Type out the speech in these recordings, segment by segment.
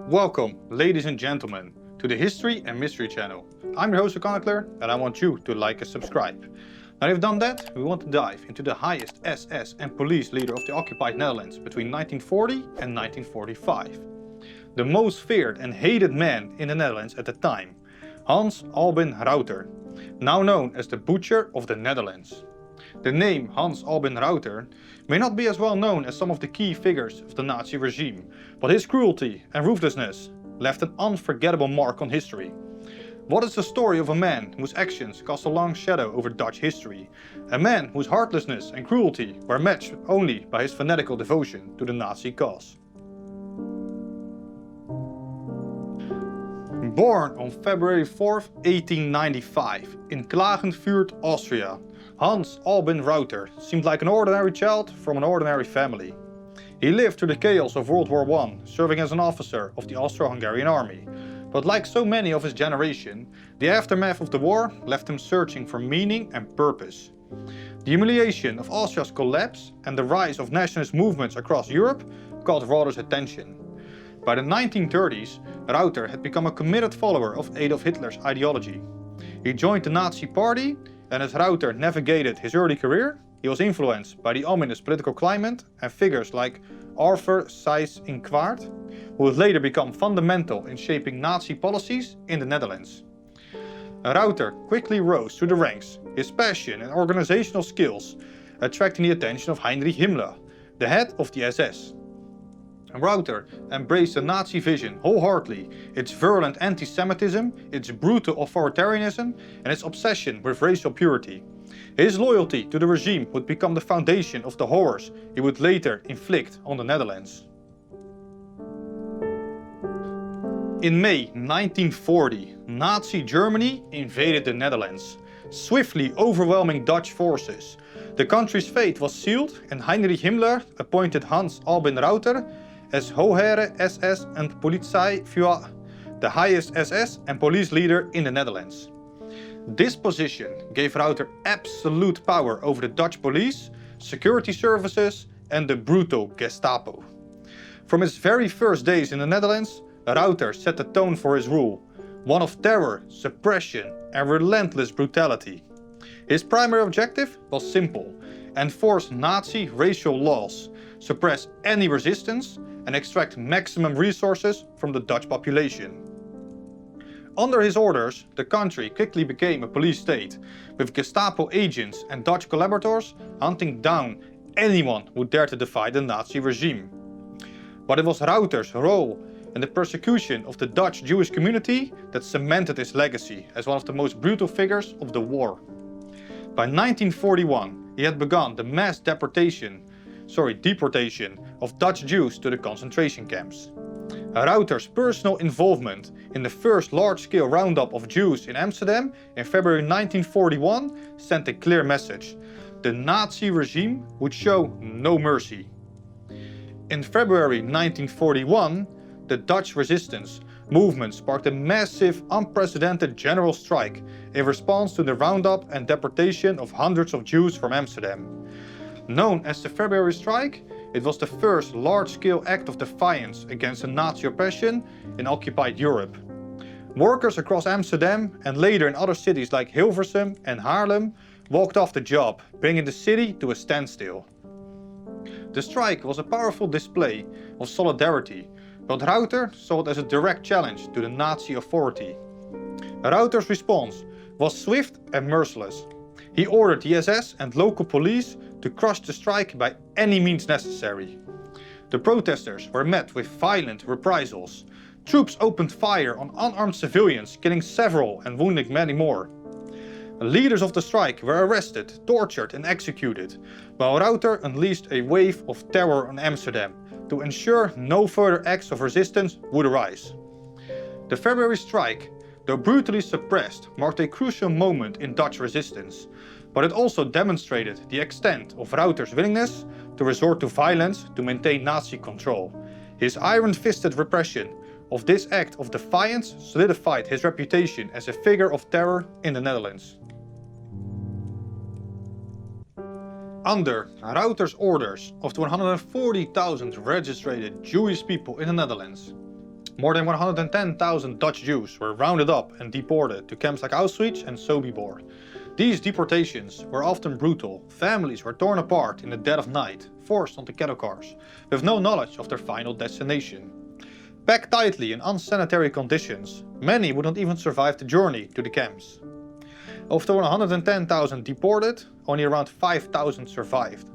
Welcome, ladies and gentlemen, to the History and Mystery channel. I'm your host, Chronicler, and I want you to like and subscribe. Now you've done that, we want to dive into the highest SS and police leader of the occupied Netherlands between 1940 and 1945. The most feared and hated man in the Netherlands at the time, Hans Albin Rauter, now known as the Butcher of the Netherlands. The name Hans Albin Rauter may not be as well known as some of the key figures of the Nazi regime, but his cruelty and ruthlessness left an unforgettable mark on history. What is the story of a man whose actions cast a long shadow over Dutch history? A man whose heartlessness and cruelty were matched only by his fanatical devotion to the Nazi cause. Born on February 4, 1895 in Klagenfurt, Austria, Hans Albin Rauter seemed like an ordinary child from an ordinary family. He lived through the chaos of World War I, serving as an officer of the Austro-Hungarian army. But like so many of his generation, the aftermath of the war left him searching for meaning and purpose. The humiliation of Austria's collapse and the rise of nationalist movements across Europe caught Rauter's attention. By the 1930s, Rauter had become a committed follower of Adolf Hitler's ideology. He joined the Nazi Party, and as Rauter navigated his early career, he was influenced by the ominous political climate and figures like Arthur Seyss-Inquart, who would later become fundamental in shaping Nazi policies in the Netherlands. Rauter quickly rose through the ranks, his passion and organizational skills attracting the attention of Heinrich Himmler, the head of the SS. Rauter embraced the Nazi vision wholeheartedly, its virulent anti-Semitism, its brutal authoritarianism, and its obsession with racial purity. His loyalty to the regime would become the foundation of the horrors he would later inflict on the Netherlands. In May 1940, Nazi Germany invaded the Netherlands, swiftly overwhelming Dutch forces. The country's fate was sealed, and Heinrich Himmler appointed Hans Albin Rauter as Hoogere SS and Politievuur, the highest SS and police leader in the Netherlands. This position gave Rauter absolute power over the Dutch police, security services, and the brutal Gestapo. From his very first days in the Netherlands, Rauter set the tone for his rule, one of terror, suppression, and relentless brutality. His primary objective was simple: enforce Nazi racial laws, suppress any resistance, and extract maximum resources from the Dutch population. Under his orders, the country quickly became a police state, with Gestapo agents and Dutch collaborators hunting down anyone who dared to defy the Nazi regime. But it was Rauter's role in the persecution of the Dutch Jewish community that cemented his legacy as one of the most brutal figures of the war. By 1941, he had begun the mass deportation of Dutch Jews to the concentration camps. Rauter's personal involvement in the first large-scale roundup of Jews in Amsterdam in February 1941 sent a clear message: the Nazi regime would show no mercy. In February 1941, the Dutch resistance movement sparked a massive, unprecedented general strike in response to the roundup and deportation of hundreds of Jews from Amsterdam. Known as the February Strike, it was the first large-scale act of defiance against the Nazi oppression in occupied Europe. Workers across Amsterdam and later in other cities like Hilversum and Haarlem walked off the job, bringing the city to a standstill. The strike was a powerful display of solidarity, but Rauter saw it as a direct challenge to the Nazi authority. Rauter's response was swift and merciless. He ordered the SS and local police to crush the strike by any means necessary. The protesters were met with violent reprisals. Troops opened fire on unarmed civilians, killing several and wounding many more. Leaders of the strike were arrested, tortured and executed, while Rauter unleashed a wave of terror on Amsterdam to ensure no further acts of resistance would arise. The February strike, though brutally suppressed, marked a crucial moment in Dutch resistance, but it also demonstrated the extent of Rauter's willingness to resort to violence to maintain Nazi control. His iron-fisted repression of this act of defiance solidified his reputation as a figure of terror in the Netherlands. Under Rauter's orders of the 140,000 registered Jewish people in the Netherlands, More than 110,000 Dutch Jews were rounded up and deported to camps like Auschwitz and Sobibor. These deportations were often brutal. Families were torn apart in the dead of night, forced onto cattle cars, with no knowledge of their final destination. Packed tightly in unsanitary conditions, many would not even survive the journey to the camps. Of the 110,000 deported, only around 5,000 survived.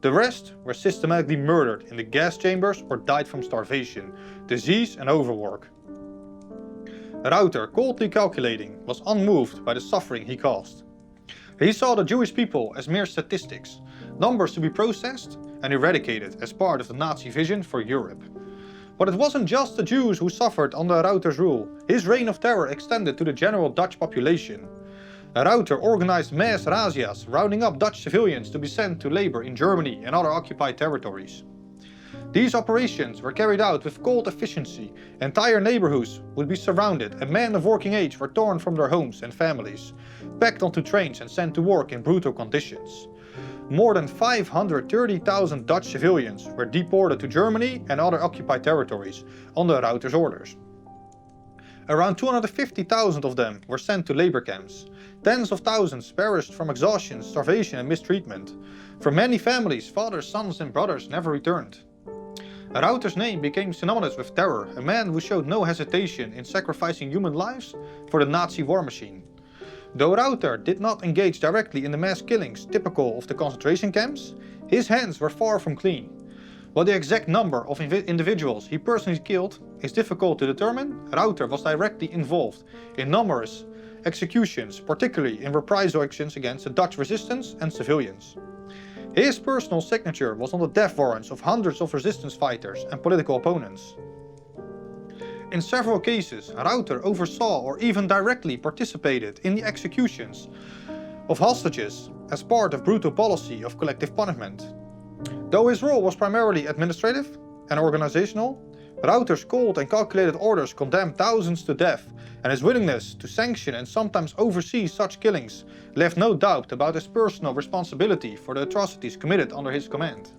The rest were systematically murdered in the gas chambers or died from starvation, disease and overwork. Rauter, coldly calculating, was unmoved by the suffering he caused. He saw the Jewish people as mere statistics, numbers to be processed and eradicated as part of the Nazi vision for Europe. But it wasn't just the Jews who suffered under Rauter's rule. His reign of terror extended to the general Dutch population. Rauter organized mass razzias, rounding up Dutch civilians to be sent to labor in Germany and other occupied territories. These operations were carried out with cold efficiency. Entire neighborhoods would be surrounded and men of working age were torn from their homes and families, packed onto trains and sent to work in brutal conditions. More than 530,000 Dutch civilians were deported to Germany and other occupied territories under Rauter's orders. Around 250,000 of them were sent to labor camps. Tens of thousands perished from exhaustion, starvation and mistreatment. For many families, fathers, sons and brothers never returned. Rauter's name became synonymous with terror, a man who showed no hesitation in sacrificing human lives for the Nazi war machine. Though Rauter did not engage directly in the mass killings typical of the concentration camps, his hands were far from clean. While the exact number of individuals he personally killed is difficult to determine, Rauter was directly involved in numerous executions, particularly in reprisal actions against the Dutch resistance and civilians. His personal signature was on the death warrants of hundreds of resistance fighters and political opponents. In several cases, Rauter oversaw or even directly participated in the executions of hostages as part of brutal policy of collective punishment. Though his role was primarily administrative and organizational, Rauter's cold and calculated orders condemned thousands to death, and his willingness to sanction and sometimes oversee such killings left no doubt about his personal responsibility for the atrocities committed under his command.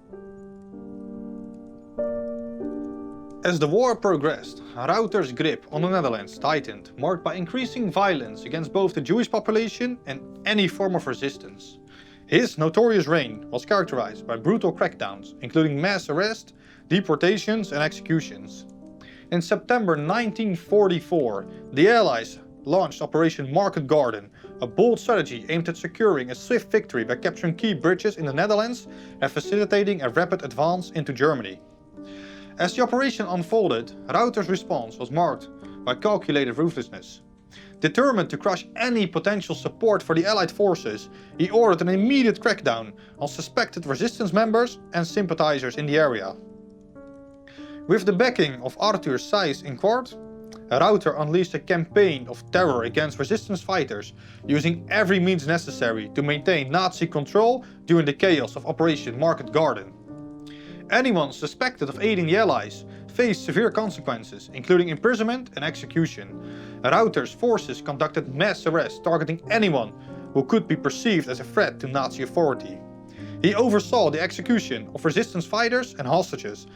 As the war progressed, Rauter's grip on the Netherlands tightened, marked by increasing violence against both the Jewish population and any form of resistance. His notorious reign was characterized by brutal crackdowns, including mass arrest, deportations and executions. In September 1944, the Allies launched Operation Market Garden, a bold strategy aimed at securing a swift victory by capturing key bridges in the Netherlands and facilitating a rapid advance into Germany. As the operation unfolded, Rauter's response was marked by calculated ruthlessness. Determined to crush any potential support for the Allied forces, he ordered an immediate crackdown on suspected resistance members and sympathizers in the area. With the backing of Arthur Seyss in court, Rauter unleashed a campaign of terror against resistance fighters, using every means necessary to maintain Nazi control during the chaos of Operation Market Garden. Anyone suspected of aiding the Allies faced severe consequences, including imprisonment and execution. Rauter's forces conducted mass arrests targeting anyone who could be perceived as a threat to Nazi authority. He oversaw the execution of resistance fighters and hostages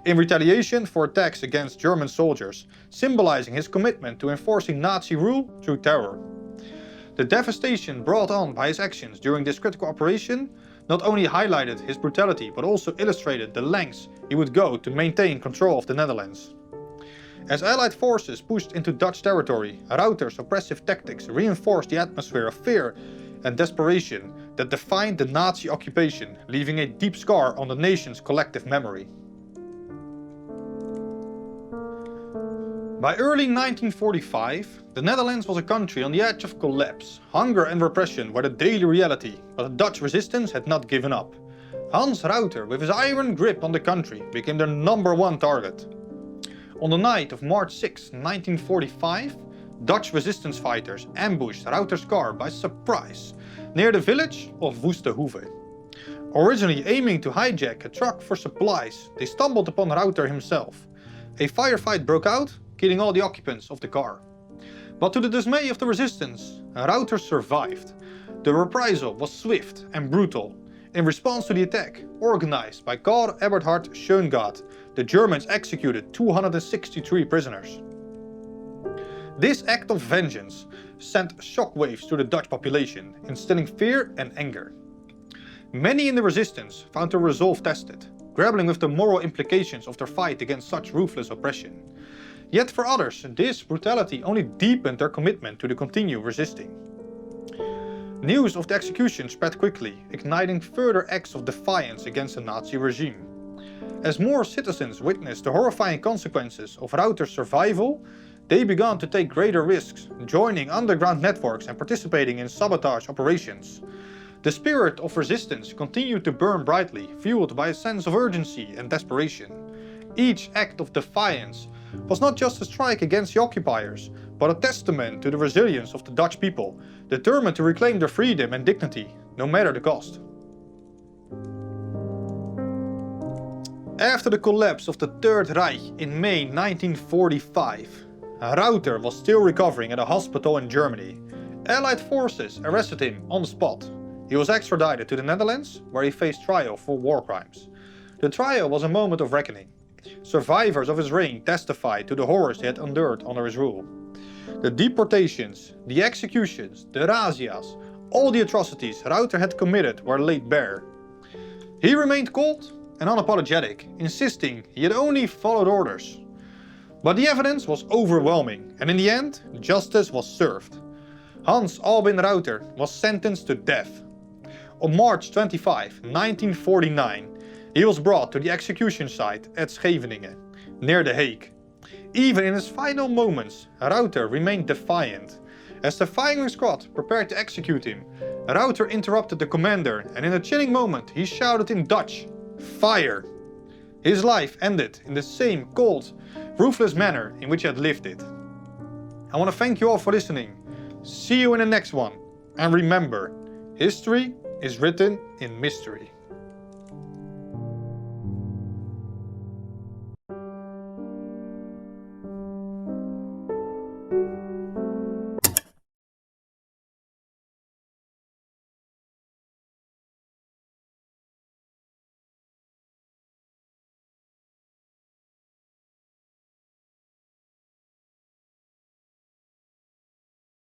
in retaliation for attacks against German soldiers, symbolizing his commitment to enforcing Nazi rule through terror. The devastation brought on by his actions during this critical operation not only highlighted his brutality but also illustrated the lengths he would go to maintain control of the Netherlands. As Allied forces pushed into Dutch territory, Rauter's oppressive tactics reinforced the atmosphere of fear and desperation that defined the Nazi occupation, leaving a deep scar on the nation's collective memory. By early 1945, the Netherlands was a country on the edge of collapse. Hunger and repression were the daily reality, but the Dutch resistance had not given up. Hans Rauter, with his iron grip on the country, became their #1 target. On the night of March 6, 1945, Dutch resistance fighters ambushed Rauter's car by surprise near the village of Woeste. Originally aiming to hijack a truck for supplies, they stumbled upon Rauter himself. A firefight broke out, killing all the occupants of the car. But to the dismay of the resistance, Rauter survived. The reprisal was swift and brutal. In response to the attack, organized by Karl Eberhard Schöngard, the Germans executed 263 prisoners. This act of vengeance sent shockwaves through the Dutch population, instilling fear and anger. Many in the resistance found their resolve tested, grappling with the moral implications of their fight against such ruthless oppression. Yet for others, this brutality only deepened their commitment to continue resisting. News of the execution spread quickly, igniting further acts of defiance against the Nazi regime. As more citizens witnessed the horrifying consequences of Rauter's survival, they began to take greater risks, joining underground networks and participating in sabotage operations. The spirit of resistance continued to burn brightly, fueled by a sense of urgency and desperation. Each act of defiance was not just a strike against the occupiers, but a testament to the resilience of the Dutch people, determined to reclaim their freedom and dignity, no matter the cost. After the collapse of the Third Reich in May 1945, Rauter was still recovering at a hospital in Germany. Allied forces arrested him on the spot. He was extradited to the Netherlands, where he faced trial for war crimes. The trial was a moment of reckoning. Survivors of his reign testified to the horrors they had endured under his rule. The deportations, the executions, the razzias, all the atrocities Rauter had committed were laid bare. He remained cold and unapologetic, insisting he had only followed orders. But the evidence was overwhelming, and in the end, justice was served. Hans Albin Rauter was sentenced to death. On March 25, 1949, he was brought to the execution site at Scheveningen, near The Hague. Even in his final moments, Rauter remained defiant. As the firing squad prepared to execute him, Rauter interrupted the commander, and in a chilling moment he shouted in Dutch, "Fire!" His life ended in the same cold, ruthless manner in which he had lived it. I want to thank you all for listening. See you in the next one. And remember, history is written in mystery.